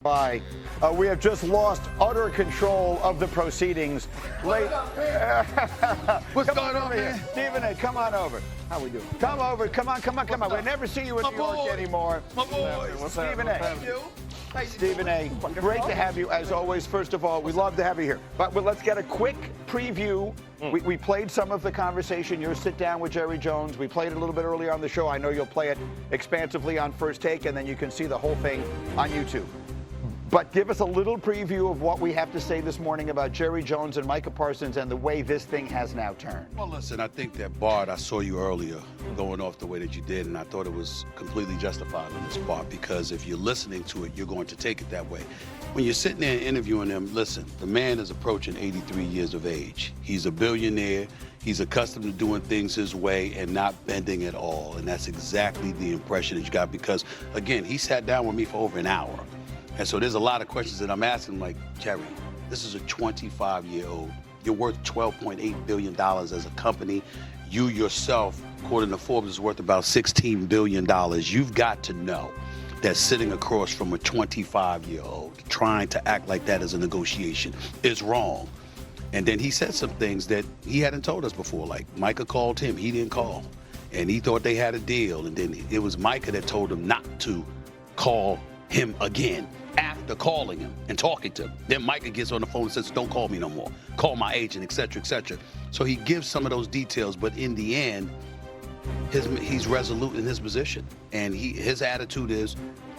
By. We have just lost utter control of the proceedings. What's going on here? Stephen A., come on over. How we doing? Come over. Come on. We never see you in New York anymore. My boy. Stephen A. Stephen A., great to have you as always. First of all, we love to have you here. But let's get a quick preview. We played some of the conversation, your sit down with Jerry Jones. We played it a little bit earlier on the show. I know you'll play it expansively on First Take, and then you can see the whole thing on YouTube. But give us a little preview of what we have to say this morning about Jerry Jones and Micah Parsons and the way this thing has now turned. Well, listen, I think that Bart, I saw you earlier going off the way that you did, and I thought it was completely justified on this part, because if you're listening to it, you're going to take it that way. When you're sitting there interviewing him, listen, the man is approaching 83 years of age. He's a billionaire. He's accustomed to doing things his way and not bending at all, and that's exactly the impression that you got because, again, he sat down with me for over an hour. And so there's a lot of questions that I'm asking, like, Jerry, this is a 25-year-old. You're worth $12.8 billion as a company. You yourself, according to Forbes, is worth about $16 billion. You've got to know that sitting across from a 25-year-old, trying to act like that as a negotiation is wrong. And then he said some things that he hadn't told us before, like Micah called him, he didn't call. And he thought they had a deal. And then it was Micah that told him not to call him again. After calling him and talking to him, then Micah gets on the phone and says, don't call me no more. Call my agent, et cetera, et cetera. So he gives some of those details, but in the end, he's resolute in his position. And his attitude is,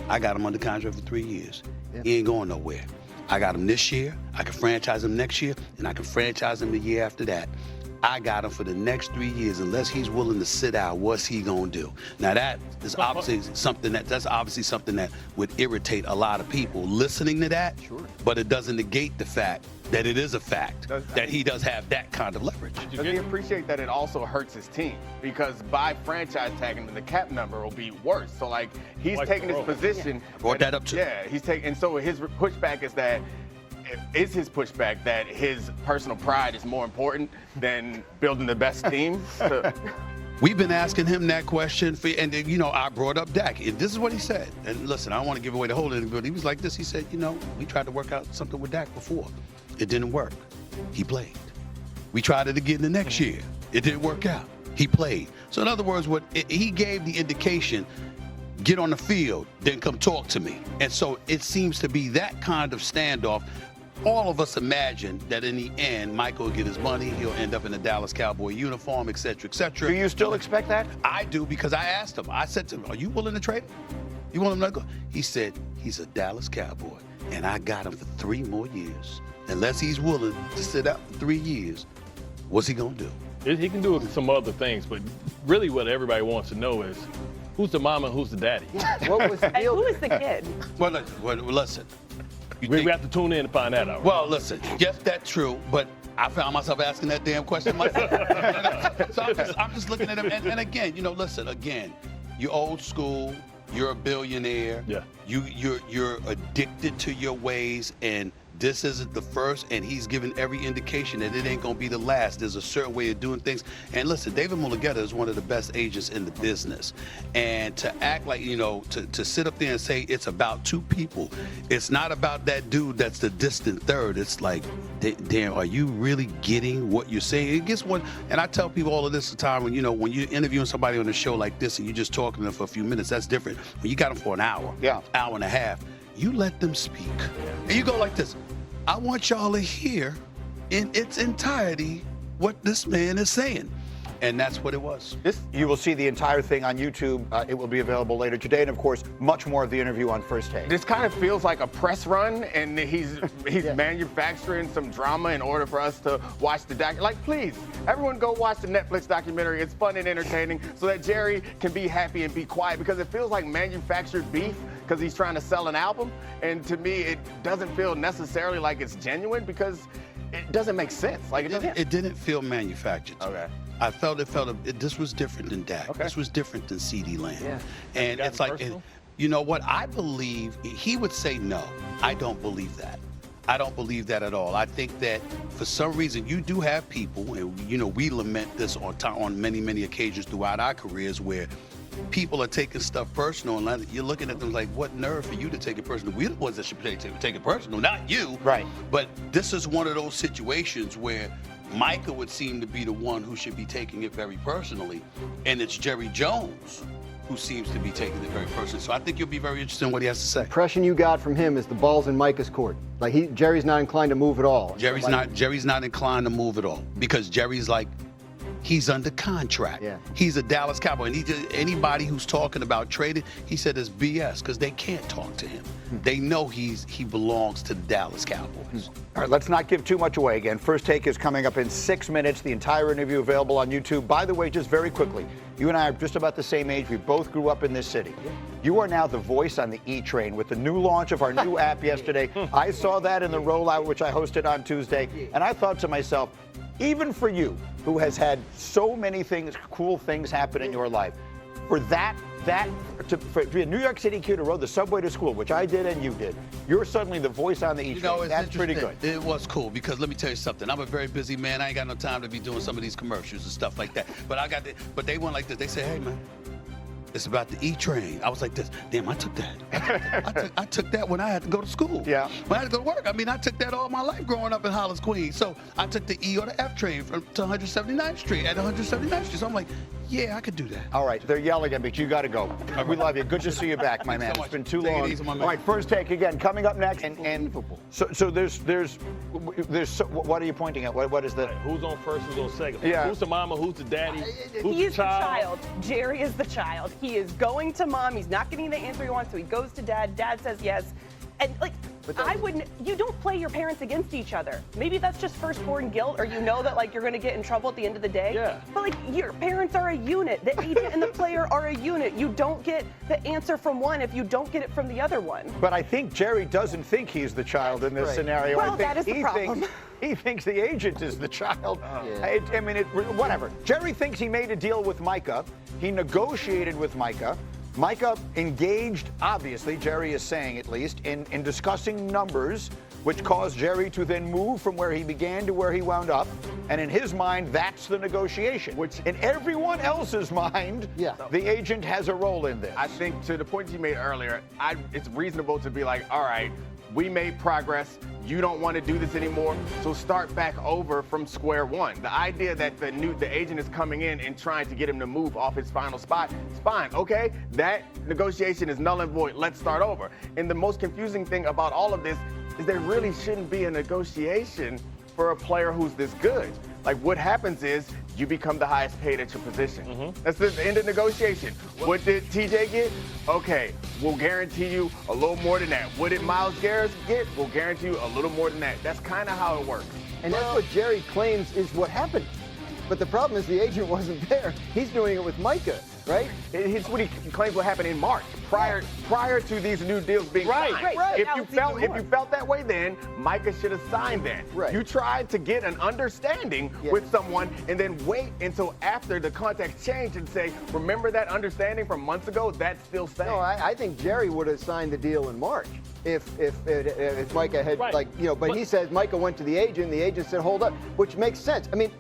I got him under contract for 3 years. Yeah. He ain't going nowhere. I got him this year, I can franchise him next year, and I can franchise him the year after that. I got him for the next 3 years. Unless he's willing to sit out, what's he gonna do? Now that is obviously something that would irritate a lot of people listening to that. Sure. But it doesn't negate the fact that it is a fact that he does have that kind of leverage. Does he appreciate that it also hurts his team? Because by franchise tagging him, the cap number will be worse. So like he's taking his position. I brought that up too. Yeah, he's taking, and so his pushback is that. Is his pushback that his personal pride is more important than building the best team? We've been asking him that question, and you know, I brought up Dak, and this is what he said. And listen, I don't want to give away the whole interview, but he was like this. He said, you know, we tried to work out something with Dak before. It didn't work. He played. We tried it again the next year. It didn't work out. He played. So in other words, he gave the indication, get on the field, then come talk to me. And so it seems to be that kind of standoff. All of us imagine that in the end, Michael will get his money, he'll end up in a Dallas Cowboy uniform, et cetera, et cetera. Do you still expect that? I do, because I asked him. I said to him, are you willing to trade him? You want him to go? He said, he's a Dallas Cowboy, and I got him for 3 more years. Unless he's willing to sit out for 3 years, what's he going to do? He can do some other things, but really what everybody wants to know is, who's the mama and who's the daddy? What was the deal? Who is the kid? Well, listen. We have to tune in to find that out. Well, listen, yes, that's true, but I found myself asking that damn question myself. So I'm just looking at him, and again, you know, listen, again, you're old school, you're a billionaire, yeah. You're addicted to your ways, and this isn't the first, and he's given every indication that it ain't gonna be the last. There's a certain way of doing things. And listen, David Mulugeta is one of the best agents in the business. And to act like, you know, to sit up there and say it's about 2 people, it's not about that dude that's the distant third. It's like, damn, are you really getting what you're saying? It gets one, and I tell people all of this at the time, when when you're interviewing somebody on a show like this and you're just talking to them for a few minutes, that's different. When you got them for an hour, hour and a half, you let them speak. And you go like this. I want y'all to hear in its entirety what this man is saying. And that's what it was. You will see the entire thing on YouTube. It will be available later today. And, of course, much more of the interview on First Take. This kind of feels like a press run, and he's manufacturing some drama in order for us to watch the documentary. Like, please, everyone go watch the Netflix documentary. It's fun and entertaining so that Jerry can be happy and be quiet, because it feels like manufactured beef because he's trying to sell an album. And to me, it doesn't feel necessarily like it's genuine because it doesn't make sense. Like it didn't feel manufactured. Okay. I felt this was different than Dak. Okay. This was different than CD Lamb. Yeah. And it's like, you know what? I believe he would say no. I don't believe that. I don't believe that at all. I think that for some reason you do have people, and we lament this on many, many occasions throughout our careers, where people are taking stuff personal, and you're looking at them like, what nerve for you to take it personal? We're the ones that should take it personal, not you. Right. But this is one of those situations where Micah would seem to be the one who should be taking it very personally, and it's Jerry Jones who seems to be taking it very personally. So I think you'll be very interested in what he has to say. The impression you got from him is the ball's in Micah's court. Like Jerry's not inclined to move at all. Jerry's not inclined to move at all, because Jerry's like, he's under contract. Yeah. He's a Dallas Cowboy. And anybody who's talking about trading, he said it's BS, because they can't talk to him. They know he belongs to the Dallas Cowboys. All right, let's not give too much away again. First Take is coming up in 6 minutes. The entire interview available on YouTube. By the way, just very quickly, you and I are just about the same age. We both grew up in this city. You are now the voice on the E-Train with the new launch of our new app yesterday. I saw that in the rollout, which I hosted on Tuesday, and I thought to myself, even for you, who has had so many things, cool things happen in your life, for for a New York City kid who rode the subway to school, which I did and you did, you're suddenly the voice on the E-Train. You know, that's pretty good. It was cool, because let me tell you something. I'm a very busy man. I ain't got no time to be doing some of these commercials and stuff like that. But they went like this. They said, hey, man, it's about the E-Train. I was like this. Damn, I took that. I took that when I had to go to school. Yeah. When I had to go to work. I mean, I took that all my life growing up in Hollis, Queens. So I took the E or the F train to 179th Street at 179th Street. So I'm like, yeah, I could do that. All right, they're yelling at me, but you got to go. We love you. Good to see you back, my man. so It's been much. too Take it long. easy, my man. All right, First Take again coming up next. And so there's what are you pointing at? What is the? Who's on first? Who's on second? Yeah. Who's the mama? Who's the daddy? Who's He is the child. Jerry is the child. He is going to mom. He's not getting the answer he wants, so he goes to dad. Dad says yes. And you don't play your parents against each other. Maybe that's just firstborn guilt, or you know that like you're gonna get in trouble at the end of the day. Yeah. But like your parents are a unit. The agent and the player are a unit. You don't get the answer from one if you don't get it from the other one. But I think Jerry doesn't think he's the child in this scenario. Well, I think that is the problem. He thinks the agent is the child. Yeah. Whatever. Jerry thinks he made a deal with Micah. He negotiated with Micah. Micah engaged, obviously, Jerry is saying at least, in discussing numbers, which caused Jerry to then move from where he began to where he wound up. And in his mind, that's the negotiation. Which in everyone else's mind, the agent has a role in this. I think to the point you made earlier, it's reasonable to be like, all right, we made progress. You don't want to do this anymore, so start back over from square one. The idea that the agent is coming in and trying to get him to move off his final spot is fine, okay? That negotiation is null and void. Let's start over. And the most confusing thing about all of this is there really shouldn't be a negotiation for a player who's this good. Like, what happens is you become the highest paid at your position. That's the end of negotiation. What did TJ get? Okay, we'll guarantee you a little more than that. What did Myles Garrett get? We'll guarantee you a little more than that. That's kind of how it works. And that's what Jerry claims is what happened. But the problem is the agent wasn't there. He's doing it with Micah, right? It's what he claims will happen in March, prior to these new deals being signed. Right. If Now you it's felt that way, then Micah should have signed that. Right. You tried to get an understanding with someone and then wait until after the context changed and say, remember that understanding from months ago? That's still staying. No, I think Jerry would have signed the deal in March if Micah had but he says Micah went to the agent said hold up, which makes sense. I mean,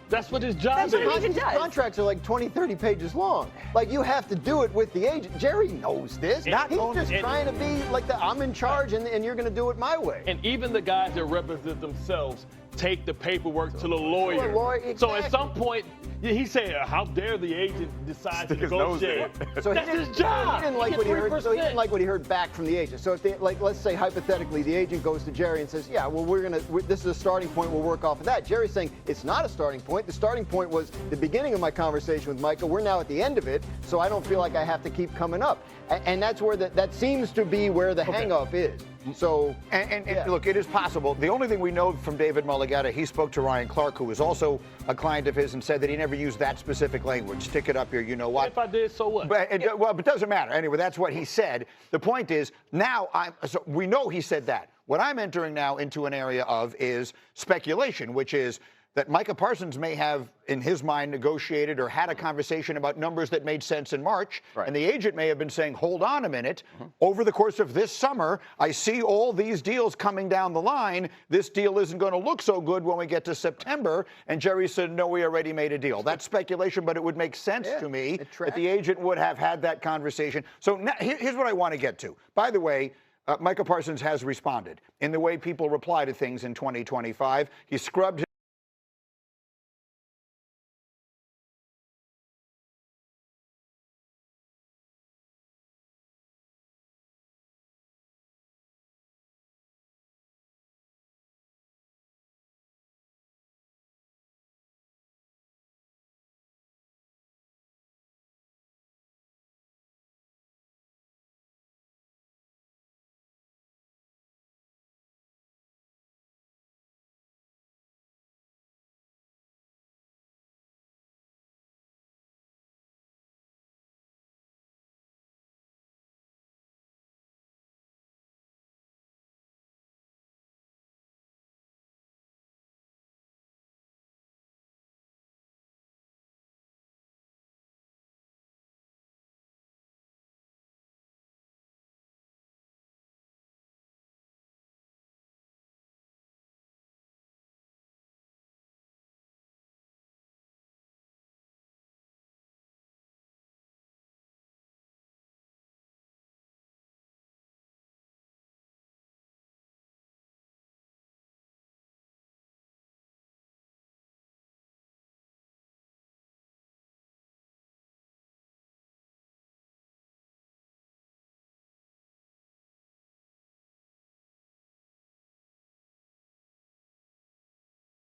that's what his job That's what is. an agent does. Contracts are like 20, 30 pages long. Like, you have to do it with the agent. Jerry knows this. He's just trying to be like I'm in charge and you're going to do it my way. And even the guys that represent themselves take the paperwork to the lawyer. Exactly. So at some point, he said, how dare the agent decide to negotiate? So that's his job. He didn't like what he heard. So he didn't like what he heard back from the agent. So if let's say hypothetically, the agent goes to Jerry and says, yeah, well, this is a starting point. We'll work off of that. Jerry's saying it's not a starting point. The starting point was the beginning of my conversation with Micah. We're now at the end of it, so I don't feel like I have to keep coming up. And that's where that seems to be where the hang-up is. So, look, it is possible. The only thing we know from David Mulligata, he spoke to Ryan Clark, who was also a client of his, and said that he never used that specific language. Stick it up here, you know what? If I did, so what? But it doesn't matter. Anyway, that's what he said. The point is, now we know he said that. What I'm entering now into an area of is speculation, which is that Micah Parsons may have, in his mind, negotiated or had a conversation about numbers that made sense in March. Right. And the agent may have been saying, hold on a minute. Over the course of this summer, I see all these deals coming down the line. This deal isn't going to look so good when we get to September. And Jerry said, no, we already made a deal. That's speculation, but it would make sense to me that the agent would have had that conversation. So now, here's what I want to get to. By the way, Micah Parsons has responded in the way people reply to things in 2025. He scrubbed